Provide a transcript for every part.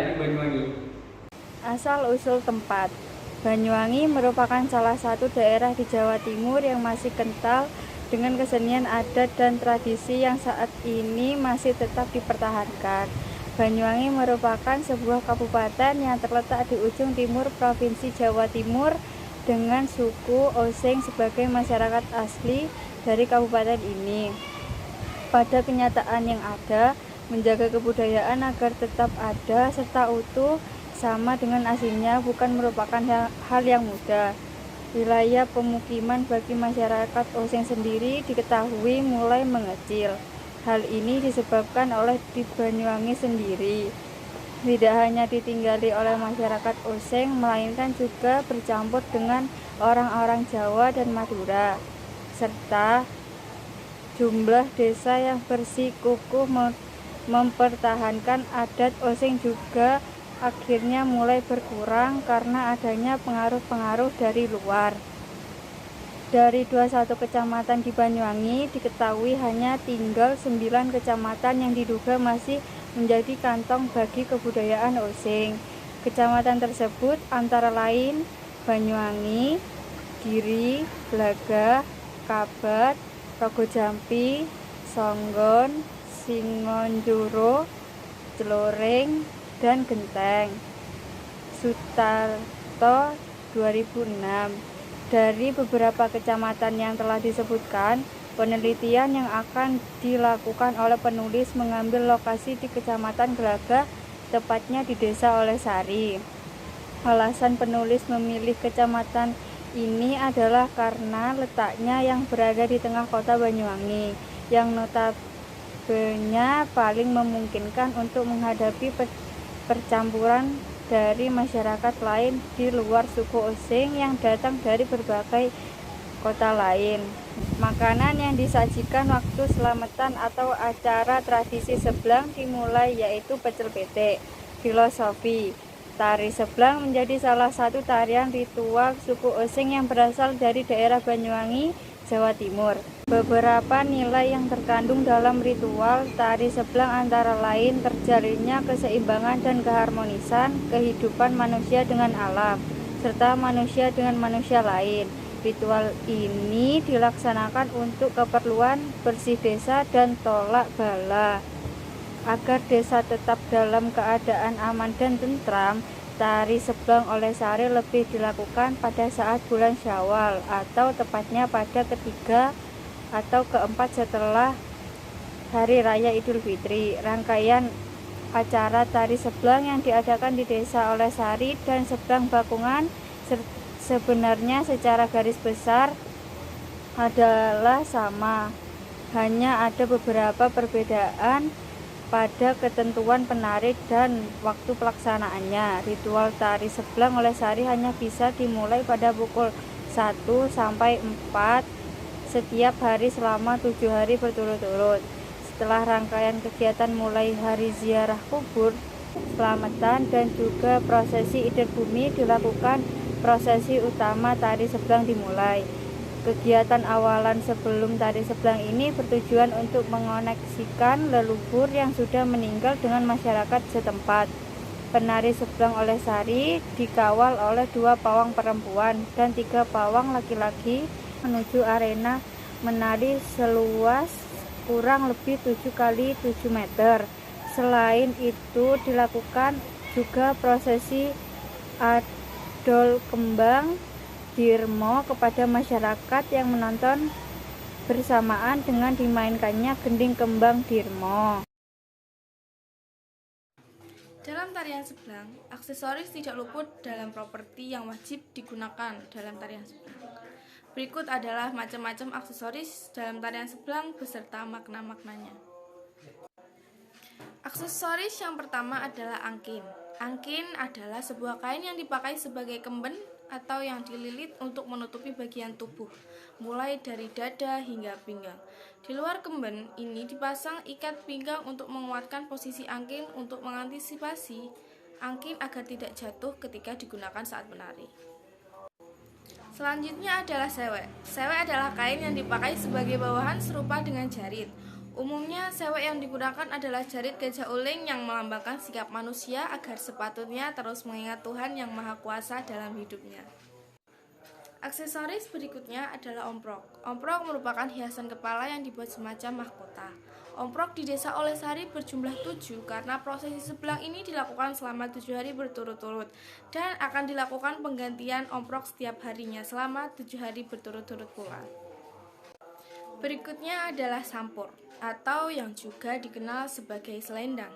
dari Banyuwangi? Asal-usul tempat. Banyuwangi merupakan salah satu daerah di Jawa Timur yang masih kental dengan kesenian adat dan tradisi yang saat ini masih tetap dipertahankan. Banyuwangi merupakan sebuah kabupaten yang terletak di ujung timur Provinsi Jawa Timur dengan suku Osing sebagai masyarakat asli dari kabupaten ini. Pada kenyataan yang ada, menjaga kebudayaan agar tetap ada serta utuh sama dengan aslinya bukan merupakan hal yang mudah. Wilayah pemukiman bagi masyarakat Osing sendiri diketahui mulai mengecil. Hal ini disebabkan oleh di Banyuwangi sendiri tidak hanya ditinggali oleh masyarakat Osing, melainkan juga bercampur dengan orang-orang Jawa dan Madura, serta jumlah desa yang bersikukuh mempertahankan adat Osing juga akhirnya mulai berkurang karena adanya pengaruh-pengaruh dari luar. Dari 21 kecamatan di Banyuwangi diketahui hanya tinggal 9 kecamatan yang diduga masih menjadi kantong bagi kebudayaan Osing. Kecamatan tersebut antara lain Banyuwangi, Giri, Blagah, Kabat, Rogojampi, Songgon, Singonjuro, Celoring, dan Genteng. Sutarto 2006. Dari beberapa kecamatan yang telah disebutkan, penelitian yang akan dilakukan oleh penulis mengambil lokasi di Kecamatan Glagah, tepatnya di Desa Olesari. Alasan penulis memilih kecamatan ini adalah karena letaknya yang berada di tengah kota Banyuwangi, yang notabene paling memungkinkan untuk menghadapi percampuran dari masyarakat lain di luar suku Osing yang datang dari berbagai kota lain. Makanan yang disajikan waktu selamatan atau acara tradisi Seblang dimulai yaitu pecel pete. Filosofi tari Seblang menjadi salah satu tarian ritual suku Osing yang berasal dari daerah Banyuwangi, Jawa Timur. Beberapa nilai yang terkandung dalam ritual tari Seblang antara lain terjalinnya keseimbangan dan keharmonisan kehidupan manusia dengan alam, serta manusia dengan manusia lain. Ritual ini dilaksanakan untuk keperluan bersih desa dan tolak bala. Agar desa tetap dalam keadaan aman dan tentram, tari Seblang Olesari lebih dilakukan pada saat bulan Syawal atau tepatnya pada ketiga atau keempat setelah Hari Raya Idul Fitri. Rangkaian acara tari Seblang yang diadakan di Desa Olesari dan Seblang Bakungan sebenarnya secara garis besar adalah sama, hanya ada beberapa perbedaan pada ketentuan penari dan waktu pelaksanaannya. Ritual tari Seblang Olesari hanya bisa dimulai pada pukul 1 sampai 4 setiap hari selama 7 hari berturut-turut. Setelah rangkaian kegiatan mulai hari ziarah kubur, selamatan, dan juga prosesi Idul Bumi dilakukan, prosesi utama tari Seblang dimulai. Kegiatan awalan sebelum tari Seblang ini bertujuan untuk mengoneksikan leluhur yang sudah meninggal dengan masyarakat setempat. Penari Seblang Olesari dikawal oleh 2 pawang perempuan dan 3 pawang laki-laki menuju arena menari seluas kurang lebih 7 kali 7 meter. Selain itu dilakukan juga prosesi adol kembang dirmo kepada masyarakat yang menonton bersamaan dengan dimainkannya gending kembang dirmo. Dalam tarian Seblang, aksesoris tidak luput dalam properti yang wajib digunakan dalam tarian Seblang. Berikut adalah macam-macam aksesoris dalam tarian Seblang beserta makna-maknanya. Aksesoris yang pertama adalah angkin. Angkin adalah sebuah kain yang dipakai sebagai kemben atau yang dililit untuk menutupi bagian tubuh, mulai dari dada hingga pinggang. Di luar kemben ini dipasang ikat pinggang untuk menguatkan posisi angkin untuk mengantisipasi angkin agar tidak jatuh ketika digunakan saat menari. Selanjutnya adalah sewek. Sewek adalah kain yang dipakai sebagai bawahan serupa dengan jarit Umumnya sewek yang digunakan adalah jarit gajah uling yang melambangkan sikap manusia agar sepatutnya terus mengingat Tuhan yang Maha Kuasa dalam hidupnya. Aksesoris berikutnya adalah omprok. Omprok merupakan hiasan kepala yang dibuat semacam mahkota. Omprok di Desa Olesari berjumlah 7 karena prosesi sebelang ini dilakukan selama 7 hari berturut-turut dan akan dilakukan penggantian omprok setiap harinya selama 7 hari berturut-turut pula. Berikutnya adalah sampur atau yang juga dikenal sebagai selendang.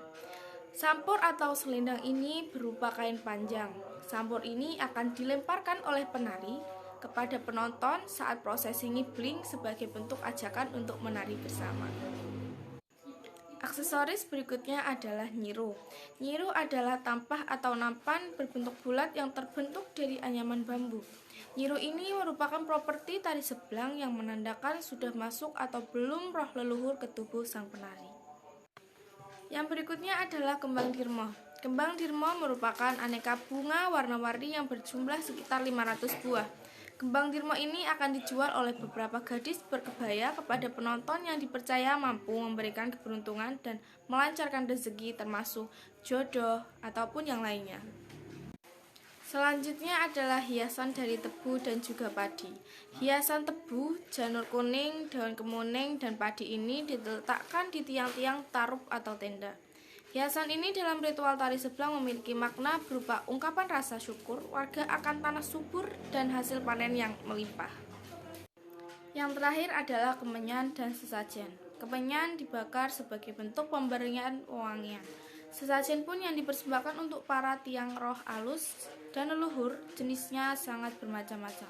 Sampur atau selendang ini berupa kain panjang. Sampur ini akan dilemparkan oleh penari kepada penonton saat prosesi ngibling sebagai bentuk ajakan untuk menari bersama. Aksesoris berikutnya adalah nyiru. Nyiru adalah tampah atau nampan berbentuk bulat yang terbentuk dari anyaman bambu. Nyiru ini merupakan properti tari sebelang yang menandakan sudah masuk atau belum roh leluhur ke tubuh sang penari. Yang berikutnya adalah kembang dirmo. Kembang dirmo merupakan aneka bunga warna-warni yang berjumlah sekitar 500 buah. Kembang dirmo ini akan dijual oleh beberapa gadis berkebaya kepada penonton yang dipercaya mampu memberikan keberuntungan dan melancarkan rezeki termasuk jodoh ataupun yang lainnya. Selanjutnya adalah hiasan dari tebu dan juga padi. Hiasan tebu, janur kuning, daun kemuning, dan padi ini diletakkan di tiang-tiang tarup atau tenda. Hiasan ini dalam ritual tari sebelang memiliki makna berupa ungkapan rasa syukur warga akan tanah subur dan hasil panen yang melimpah. Yang terakhir adalah kemenyan dan sesajen. Kemenyan dibakar sebagai bentuk pemberian wewangian. Sesajen pun yang dipersembahkan untuk para tiang roh alus dan leluhur, jenisnya sangat bermacam-macam.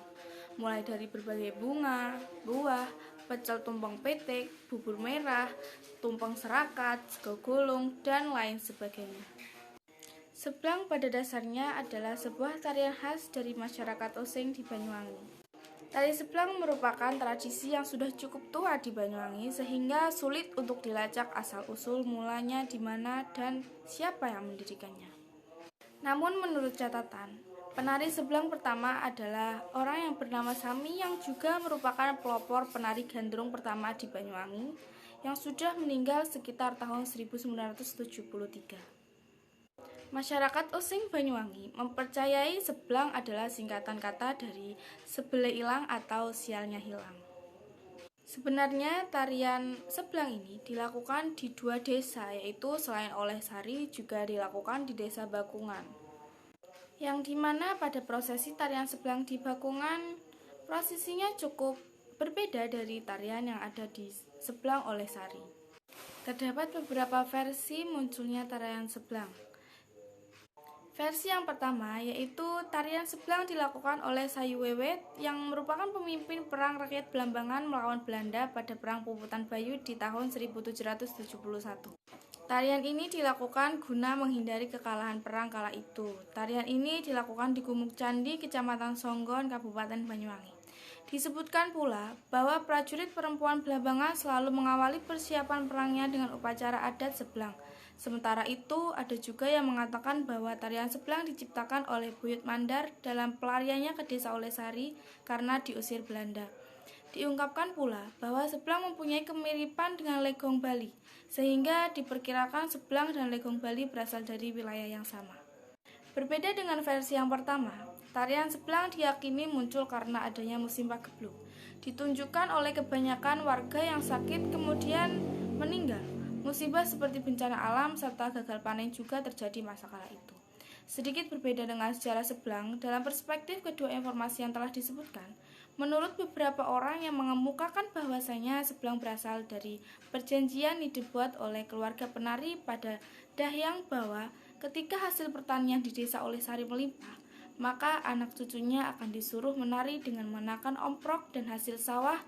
Mulai dari berbagai bunga, buah, pecel tumpeng petik, bubur merah, tumpeng serakat, sego gulung, dan lain sebagainya. Sebelang pada dasarnya adalah sebuah tarian khas dari masyarakat Osing di Banyuwangi. Tari sebelang merupakan tradisi yang sudah cukup tua di Banyuwangi sehingga sulit untuk dilacak asal-usul mulanya di mana dan siapa yang mendirikannya. Namun menurut catatan, penari sebelang pertama adalah orang yang bernama Sami yang juga merupakan pelopor penari gandrung pertama di Banyuwangi yang sudah meninggal sekitar tahun 1973. Masyarakat Osing Banyuwangi mempercayai sebelang adalah singkatan kata dari sebele ilang atau sialnya hilang. Sebenarnya tarian sebelang ini dilakukan di 2 desa, yaitu selain Olesari juga dilakukan di Desa Bakungan. Yang dimana pada prosesi tarian sebelang di Bakungan, prosesinya cukup berbeda dari tarian yang ada di sebelang Olesari. Terdapat beberapa versi munculnya tarian sebelang. Versi yang pertama yaitu tarian sebelang dilakukan oleh Sayu Wewet yang merupakan pemimpin perang rakyat Belambangan melawan Belanda pada Perang Puputan Bayu di tahun 1771. Tarian ini dilakukan guna menghindari kekalahan perang kala itu. Tarian ini dilakukan di Gumuk Candi, Kecamatan Songgon, Kabupaten Banyuwangi. Disebutkan pula bahwa prajurit perempuan Belambangan selalu mengawali persiapan perangnya dengan upacara adat sebelang. Sementara itu, ada juga yang mengatakan bahwa tarian sebelang diciptakan oleh Buyut Mandar dalam pelariannya ke Desa Olesari karena diusir Belanda. Diungkapkan pula bahwa sebelang mempunyai kemiripan dengan legong Bali, sehingga diperkirakan sebelang dan legong Bali berasal dari wilayah yang sama. Berbeda dengan versi yang pertama, tarian sebelang diyakini muncul karena adanya musim pagebluk, ditunjukkan oleh kebanyakan warga yang sakit kemudian meninggal. Musibah seperti bencana alam serta gagal panen juga terjadi masa kala itu. Sedikit berbeda dengan sejarah sebelang, dalam perspektif kedua informasi yang telah disebutkan, menurut beberapa orang yang mengemukakan bahwasanya sebelang berasal dari perjanjian yang dibuat oleh keluarga penari pada Dahyang bahwa ketika hasil pertanian di Desa Olesari melimpah, maka anak cucunya akan disuruh menari dengan mengenakan omprok dan hasil sawah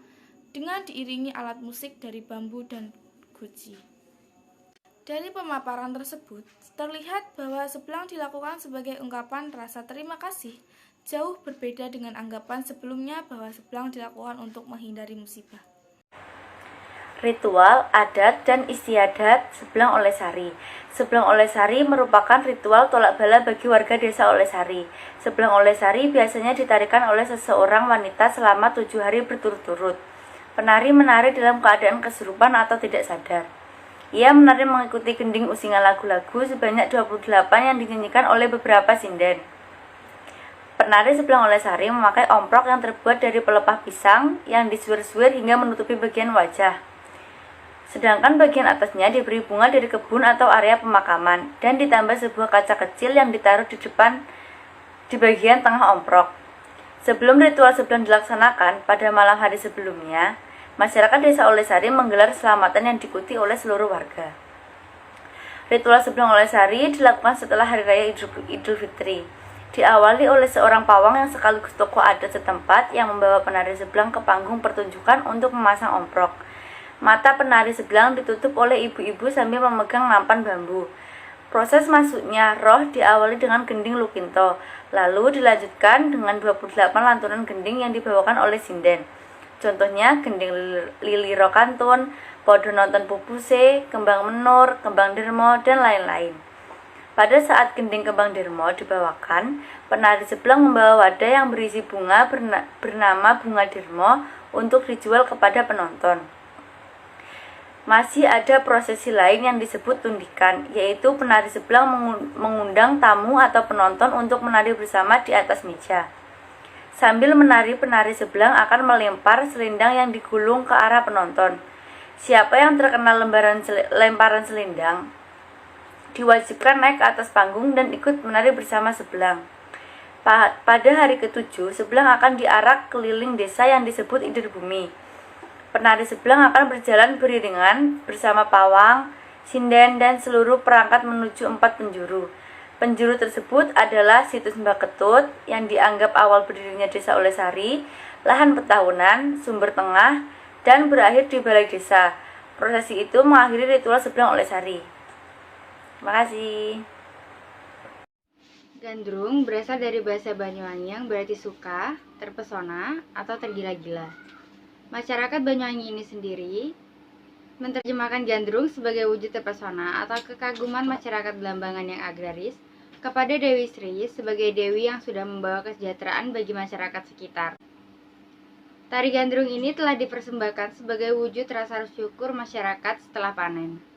dengan diiringi alat musik dari bambu dan guci. Dari pemaparan tersebut, terlihat bahwa sebelang dilakukan sebagai ungkapan rasa terima kasih, jauh berbeda dengan anggapan sebelumnya bahwa sebelang dilakukan untuk menghindari musibah. Ritual, adat, dan istiadat sebelang Olesari. Sebelang Olesari merupakan ritual tolak bala bagi warga Desa Olesari. Sebelang Olesari biasanya ditarikan oleh seseorang wanita selama 7 hari berturut-turut. Penari menari dalam keadaan kesurupan atau tidak sadar. Ia menari mengikuti gending usingan lagu-lagu sebanyak 28 yang dinyanyikan oleh beberapa sinden. Penari Sebelang Olesari memakai omprok yang terbuat dari pelepah pisang yang disuir-suir hingga menutupi bagian wajah. Sedangkan bagian atasnya diberi bunga dari kebun atau area pemakaman dan ditambah sebuah kaca kecil yang ditaruh di bagian tengah omprok. Sebelum ritual sebelang dilaksanakan, pada malam hari sebelumnya, masyarakat desa Olesari menggelar selamatan yang diikuti oleh seluruh warga. Ritual sebelang Olesari dilakukan setelah Hari Raya Idul Fitri. Diawali oleh seorang pawang yang sekaligus tokoh adat setempat yang membawa penari sebelang ke panggung pertunjukan untuk memasang omprok. Mata penari sebelang ditutup oleh ibu-ibu sambil memegang nampan bambu. Proses masuknya roh diawali dengan gending lukinto, lalu dilanjutkan dengan 28 lantunan gending yang dibawakan oleh sinden. Contohnya gending liliro kantun, podo nonton pupuse, kembang menur, kembang dermo, dan lain-lain. Pada saat gending kembang dermo dibawakan, penari sebelang membawa wadah yang berisi bunga bernama bunga dermo untuk dijual kepada penonton. Masih ada prosesi lain yang disebut tundikan, yaitu penari sebelang mengundang tamu atau penonton untuk menari bersama di atas meja. Sambil menari, penari sebelang akan melempar selendang yang digulung ke arah penonton. Siapa yang terkena lemparan selendang diwajibkan naik ke atas panggung dan ikut menari bersama sebelang. Pada hari ke-7, sebelang akan diarak keliling desa yang disebut Idir Bumi. Penari sebelang akan berjalan beriringan bersama pawang, sinden, dan seluruh perangkat menuju 4 penjuru. Penjuru tersebut adalah situs Mbak Ketut yang dianggap awal berdirinya desa Olesari, lahan petahunan, sumber tengah, dan berakhir di balai desa. Prosesi itu mengakhiri ritual sebelang Olesari. Terima kasih. Gandrung berasal dari bahasa Banyuwangi yang berarti suka, terpesona, atau tergila-gila. Masyarakat Banyuwangi ini sendiri menerjemahkan gandrung sebagai wujud terpesona atau kekaguman masyarakat Belambangan yang agraris kepada Dewi Sri sebagai dewi yang sudah membawa kesejahteraan bagi masyarakat sekitar. Tari gandrung ini telah dipersembahkan sebagai wujud rasa syukur masyarakat setelah panen.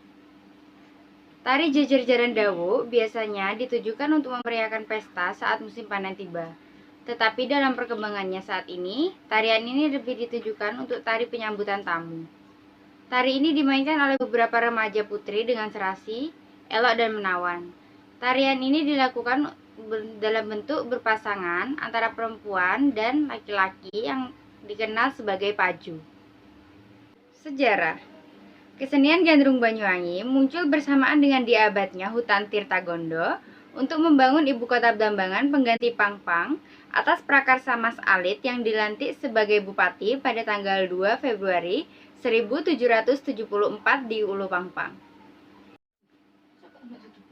Tari jejer-jeran dawu biasanya ditujukan untuk memeriahkan pesta saat musim panen tiba. Tetapi dalam perkembangannya saat ini, tarian ini lebih ditujukan untuk tari penyambutan tamu. Tari ini dimainkan oleh beberapa remaja putri dengan serasi, elok, dan menawan. Tarian ini dilakukan dalam bentuk berpasangan antara perempuan dan laki-laki yang dikenal sebagai paju. Sejarah. Kesenian gandrung Banyuwangi muncul bersamaan dengan diabadnya hutan Tirtagondo untuk membangun ibu kota Belambangan pengganti Pangpang atas prakarsa Mas Alit yang dilantik sebagai bupati pada tanggal 2 Februari 1774 di Ulu Pangpang.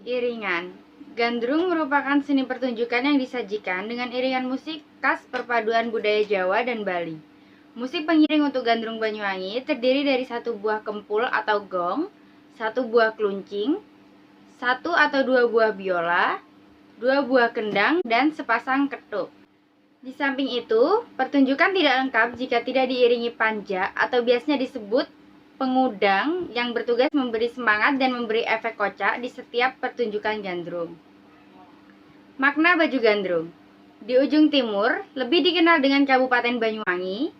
Iringan. Gandrung merupakan seni pertunjukan yang disajikan dengan iringan musik khas perpaduan budaya Jawa dan Bali. Musik pengiring untuk gandrung Banyuwangi terdiri dari 1 buah kempul atau gong, 1 buah kluncing, 1 atau 2 buah biola, 2 buah kendang, dan sepasang ketuk. Di samping itu, pertunjukan tidak lengkap jika tidak diiringi panja atau biasanya disebut pengudang yang bertugas memberi semangat dan memberi efek kocak di setiap pertunjukan gandrung. Makna baju gandrung. Di ujung timur, lebih dikenal dengan Kabupaten Banyuwangi,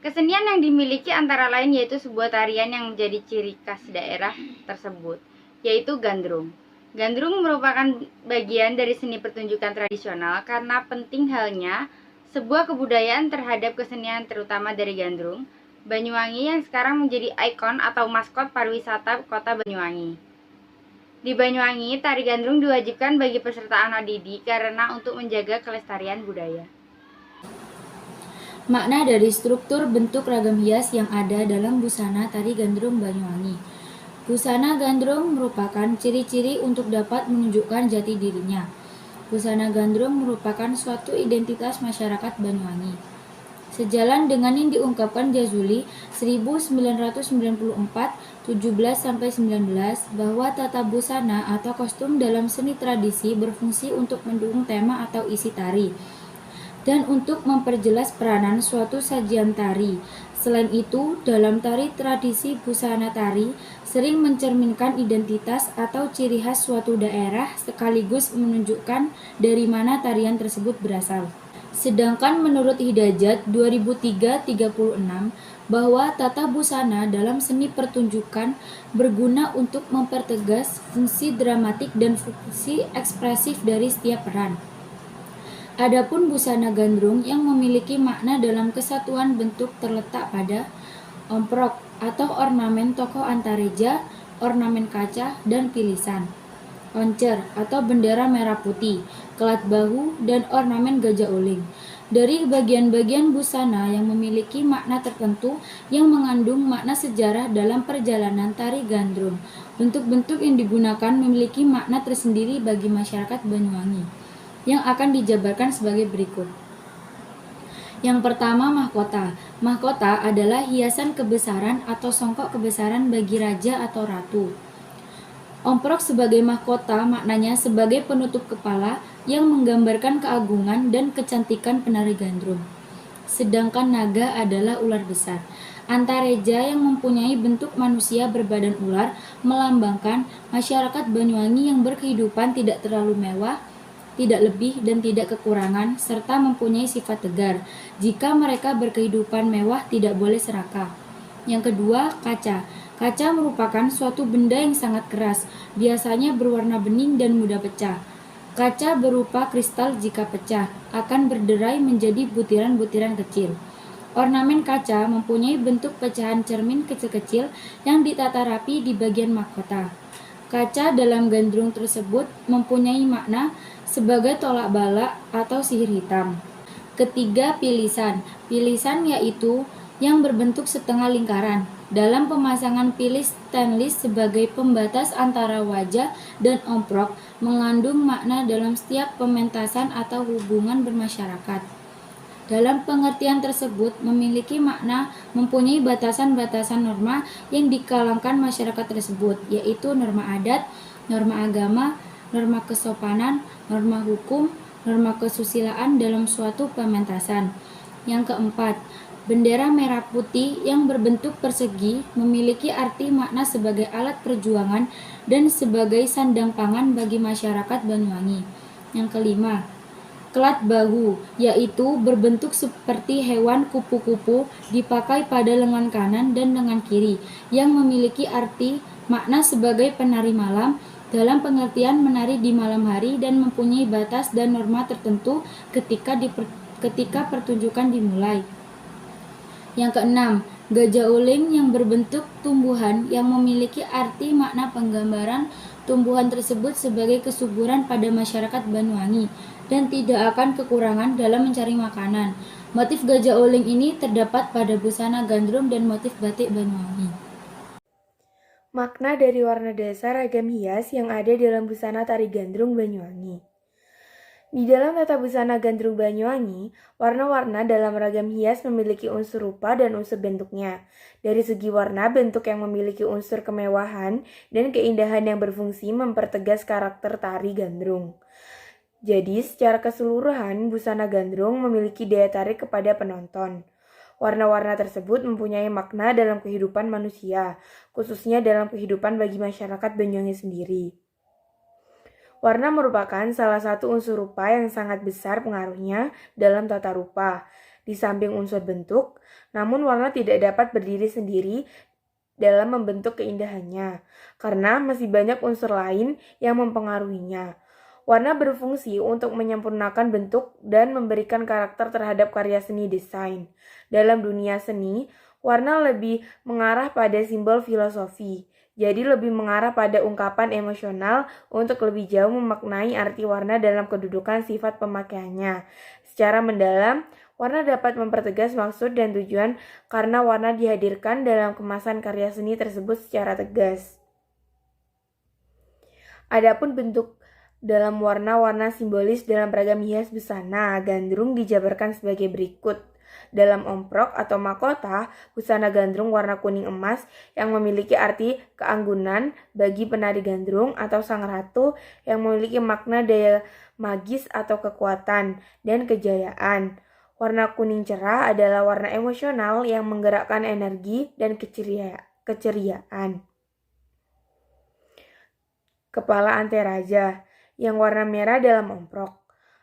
kesenian yang dimiliki antara lain yaitu sebuah tarian yang menjadi ciri khas daerah tersebut, yaitu gandrung. Gandrung merupakan bagian dari seni pertunjukan tradisional karena penting halnya sebuah kebudayaan terhadap kesenian terutama dari gandrung Banyuwangi yang sekarang menjadi ikon atau maskot pariwisata kota Banyuwangi. Di Banyuwangi, tari gandrung diwajibkan bagi peserta anak didik karena untuk menjaga kelestarian budaya. Makna dari struktur bentuk ragam hias yang ada dalam busana tari gandrung Banyuwangi. Busana gandrung merupakan ciri-ciri untuk dapat menunjukkan jati dirinya. Busana gandrung merupakan suatu identitas masyarakat Banyuwangi. Sejalan dengan yang diungkapkan Jazuli 1994, 17-19 bahwa tata busana atau kostum dalam seni tradisi berfungsi untuk mendukung tema atau isi tari dan untuk memperjelas peranan suatu sajian tari Selain itu, dalam tari tradisi busana tari sering mencerminkan identitas atau ciri khas suatu daerah sekaligus menunjukkan dari mana tarian tersebut berasal. Sedangkan menurut Hidayat 2003-36 bahwa tata busana dalam seni pertunjukan berguna untuk mempertegas fungsi dramatik dan fungsi ekspresif dari setiap peran. Adapun busana gandrung yang memiliki makna dalam kesatuan bentuk terletak pada omprok atau ornamen tokoh antareja, ornamen kaca, dan pilisan, oncer atau bendera merah putih, kelat bahu, dan ornamen gajah uling. Dari bagian-bagian busana yang memiliki makna tertentu yang mengandung makna sejarah dalam perjalanan tari gandrung. Bentuk-bentuk yang digunakan memiliki makna tersendiri bagi masyarakat Banyuwangi, yang akan dijabarkan sebagai berikut. Yang pertama, mahkota. Mahkota adalah hiasan kebesaran atau songkok kebesaran bagi raja atau ratu. Omprok sebagai mahkota maknanya sebagai penutup kepala yang menggambarkan keagungan dan kecantikan penari gandrung. Sedangkan naga adalah ular besar. Antareja yang mempunyai bentuk manusia berbadan ular melambangkan masyarakat Banyuwangi yang berkehidupan tidak terlalu mewah, tidak lebih dan tidak kekurangan, serta mempunyai sifat tegar. Jika mereka berkehidupan mewah, tidak boleh serakah. Yang kedua, kaca. Kaca merupakan suatu benda yang sangat keras, biasanya berwarna bening dan mudah pecah. Kaca berupa kristal jika pecah, akan berderai menjadi butiran-butiran kecil. Ornamen kaca mempunyai bentuk pecahan cermin kecil-kecil yang ditata rapi di bagian mahkota. Kaca dalam gandrung tersebut mempunyai makna sebagai tolak bala atau sihir hitam. Ketiga, pilisan. Pilisan yaitu yang berbentuk setengah lingkaran. Dalam pemasangan pilis stainless sebagai pembatas antara wajah dan omprok mengandung makna dalam setiap pementasan atau hubungan bermasyarakat. Dalam pengertian tersebut memiliki makna mempunyai batasan-batasan norma yang dikalangkan masyarakat tersebut, yaitu norma adat, norma agama, norma kesopanan, norma hukum, norma kesusilaan dalam suatu pementasan. Yang keempat, bendera merah putih yang berbentuk persegi memiliki arti makna sebagai alat perjuangan dan sebagai sandang pangan bagi masyarakat Banyuwangi. Yang kelima, kelat bahu, yaitu berbentuk seperti hewan kupu-kupu dipakai pada lengan kanan dan lengan kiri yang memiliki arti makna sebagai penari malam dalam pengertian menari di malam hari dan mempunyai batas dan norma tertentu ketika pertunjukan dimulai. Yang keenam, gajah uling yang berbentuk tumbuhan yang memiliki arti makna penggambaran tumbuhan tersebut sebagai kesuburan pada masyarakat Banyuwangi dan tidak akan kekurangan dalam mencari makanan. Motif gajah uling ini terdapat pada busana gandrung dan motif batik Banyuwangi. Makna dari warna dasar ragam hias yang ada dalam busana tari gandrung Banyuwangi. Di dalam tata busana gandrung Banyuwangi, warna-warna dalam ragam hias memiliki unsur rupa dan unsur bentuknya. Dari segi warna, bentuk yang memiliki unsur kemewahan dan keindahan yang berfungsi mempertegas karakter tari gandrung. Jadi, secara keseluruhan, busana gandrung memiliki daya tarik kepada penonton. Warna-warna tersebut mempunyai makna dalam kehidupan manusia, khususnya dalam kehidupan bagi masyarakat Banyuwangi sendiri. Warna merupakan salah satu unsur rupa yang sangat besar pengaruhnya dalam tata rupa. Di samping unsur bentuk, namun warna tidak dapat berdiri sendiri dalam membentuk keindahannya, karena masih banyak unsur lain yang mempengaruhinya. Warna berfungsi untuk menyempurnakan bentuk dan memberikan karakter terhadap karya seni desain. Dalam dunia seni, warna lebih mengarah pada simbol filosofi. Jadi lebih mengarah pada ungkapan emosional untuk lebih jauh memaknai arti warna dalam kedudukan sifat pemakaiannya. Secara mendalam, warna dapat mempertegas maksud dan tujuan karena warna dihadirkan dalam kemasan karya seni tersebut secara tegas. Adapun bentuk dalam warna-warna simbolis dalam ragam hias busana gandrung dijabarkan sebagai berikut. Dalam omprok atau mahkota, busana gandrung warna kuning emas yang memiliki arti keanggunan bagi penari gandrung atau sang ratu yang memiliki makna daya magis atau kekuatan dan kejayaan. Warna kuning cerah adalah warna emosional yang menggerakkan energi dan keceriaan. Kepala Anteraja yang warna merah dalam omprok,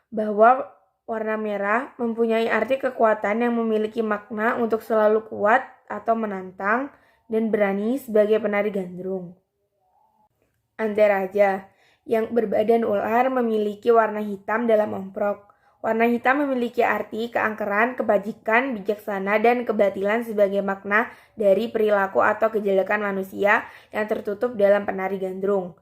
bahwa warna merah mempunyai arti kekuatan yang memiliki makna untuk selalu kuat atau menantang dan berani sebagai penari gandrung. Anteraja yang berbadan ular memiliki warna hitam dalam omprok. Warna hitam memiliki arti keangkeran, kebajikan, bijaksana, dan kebatilan sebagai makna dari perilaku atau kejelekan manusia yang tertutup dalam penari gandrung.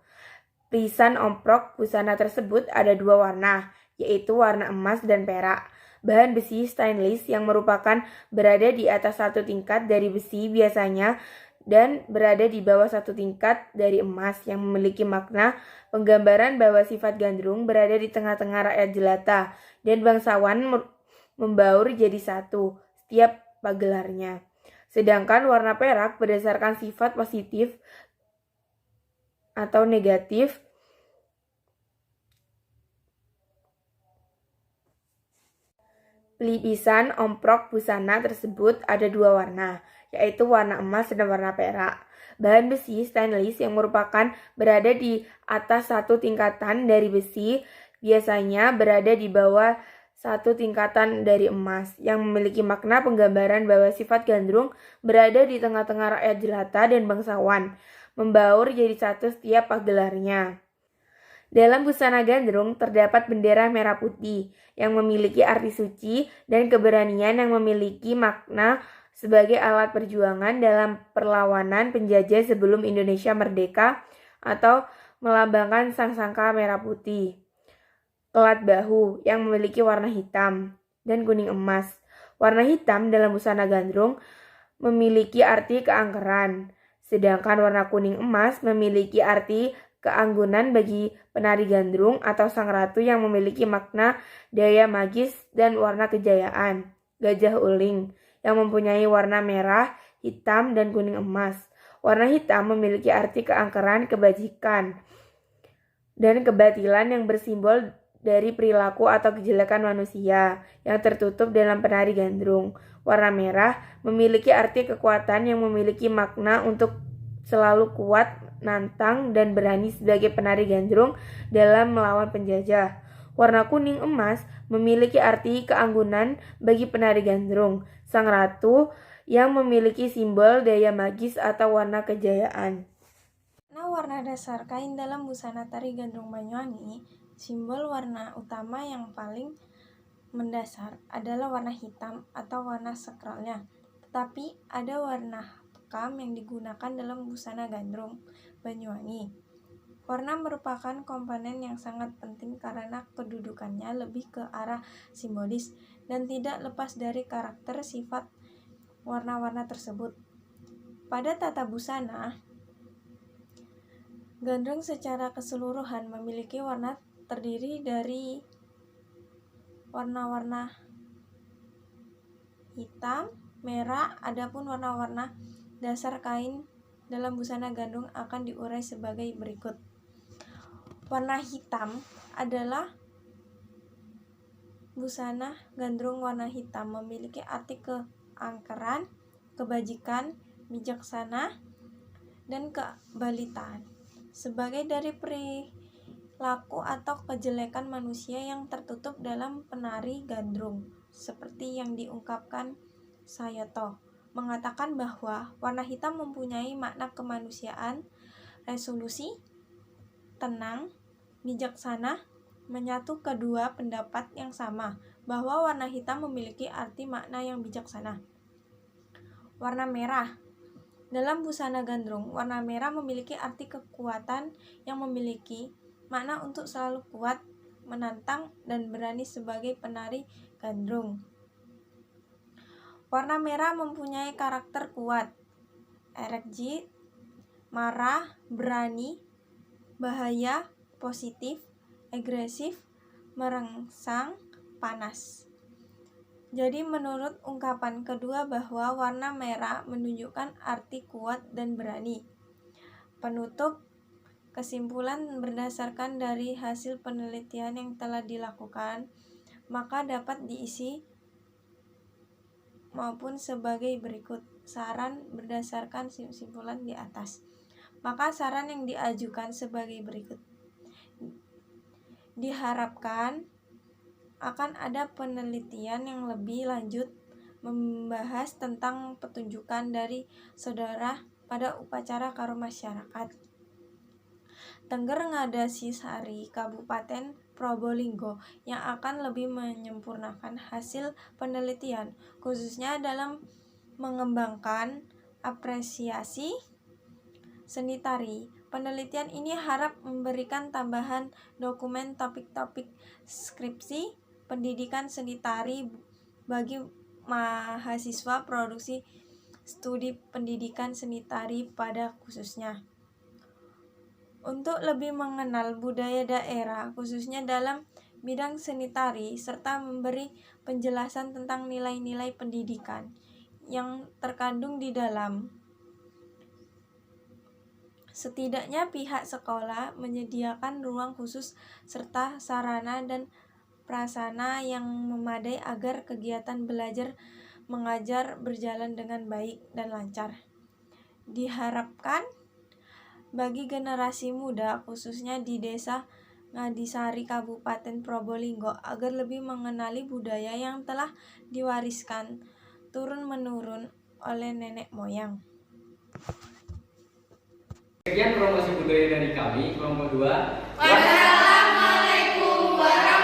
Risan omprok busana tersebut ada dua warna, yaitu warna emas dan perak. Bahan besi stainless yang merupakan berada di atas satu tingkat dari besi biasanya dan berada di bawah satu tingkat dari emas yang memiliki makna penggambaran bahwa sifat gandrung berada di tengah-tengah rakyat jelata dan bangsawan membaur jadi satu setiap pagelarnya. Sedangkan warna perak berdasarkan sifat positif atau negatif pelipisan omprok busana tersebut ada dua warna, yaitu warna emas dan warna perak. Bahan besi stainless yang merupakan berada di atas satu tingkatan dari besi biasanya berada di bawah satu tingkatan dari emas yang memiliki makna penggambaran bahwa sifat gandrung berada di tengah-tengah rakyat jelata dan bangsawan, membaur jadi satu setiap pagelarnya. Dalam busana gandrung terdapat bendera merah putih yang memiliki arti suci dan keberanian yang memiliki makna sebagai alat perjuangan dalam perlawanan penjajah sebelum Indonesia merdeka atau melambangkan sang sangka merah putih. Kelat bahu yang memiliki warna hitam dan kuning emas. Warna hitam dalam busana gandrung memiliki arti keangkeran, sedangkan warna kuning emas memiliki arti keanggunan bagi penari gandrung atau sang ratu yang memiliki makna daya magis dan warna kejayaan. Gajah uling yang mempunyai warna merah, hitam, dan kuning emas. Warna hitam memiliki arti keangkeran, kebajikan, dan kebatilan yang bersimbol dari perilaku atau kejelekan manusia yang tertutup dalam penari gandrung. Warna merah memiliki arti kekuatan yang memiliki makna untuk selalu kuat, nantang, dan berani sebagai penari gandrung dalam melawan penjajah. Warna kuning emas memiliki arti keanggunan bagi penari gandrung, sang ratu yang memiliki simbol daya magis atau warna kejayaan. Nah, warna dasar kain dalam busana tari gandrung Banyuwangi, simbol warna utama yang paling mendasar adalah warna hitam atau warna sakralnya. Tetapi ada warna pekam yang digunakan dalam busana gandrung Banyuwangi. Warna merupakan komponen yang sangat penting karena kedudukannya lebih ke arah simbolis dan tidak lepas dari karakter sifat warna-warna tersebut. Pada tata busana, gandrung secara keseluruhan memiliki warna terdiri dari warna-warna hitam, merah, adapun warna-warna dasar kain dalam busana gandrung akan diurai sebagai berikut. Warna hitam adalah busana gandrung warna hitam memiliki arti keangkeran, kebajikan, bijaksana, dan kebalitaan sebagai dari perilaku atau kejelekan manusia yang tertutup dalam penari gandrung, seperti yang diungkapkan Sayoto, mengatakan bahwa warna hitam mempunyai makna kemanusiaan, resolusi, tenang, bijaksana, menyatu kedua pendapat yang sama, bahwa warna hitam memiliki arti makna yang bijaksana. Warna merah dalam busana gandrung, warna merah memiliki arti kekuatan yang memiliki makna untuk selalu kuat, menantang, dan berani sebagai penari gandrung. Warna merah mempunyai karakter kuat, energi, marah, berani, bahaya, positif, agresif, merangsang, panas. Jadi menurut ungkapan kedua bahwa warna merah menunjukkan arti kuat dan berani. Penutup kesimpulan berdasarkan dari hasil penelitian yang telah dilakukan, maka dapat diisi maupun sebagai berikut. Saran berdasarkan simpulan di atas. Maka saran yang diajukan sebagai berikut. Diharapkan akan ada penelitian yang lebih lanjut membahas tentang pertunjukan dari saudara pada upacara karo masyarakat Tengger Ngadasisari Kabupaten Probolinggo yang akan lebih menyempurnakan hasil penelitian, khususnya dalam mengembangkan apresiasi seni tari. Penelitian ini harap memberikan tambahan dokumen topik-topik skripsi pendidikan seni tari bagi mahasiswa produksi studi pendidikan seni tari pada khususnya. Untuk lebih mengenal budaya daerah, khususnya dalam bidang seni tari, serta memberi penjelasan tentang nilai-nilai pendidikan yang terkandung di dalam. Setidaknya pihak sekolah menyediakan ruang khusus serta sarana dan prasarana yang memadai agar kegiatan belajar mengajar berjalan dengan baik dan lancar. Diharapkan bagi generasi muda khususnya di Desa Ngadisari Kabupaten Probolinggo agar lebih mengenali budaya yang telah diwariskan turun-menurun oleh nenek moyang. Sekian promosi budaya dari kami, kelompok 2. Wassalamualaikum warahmatullahi wabarakatuh.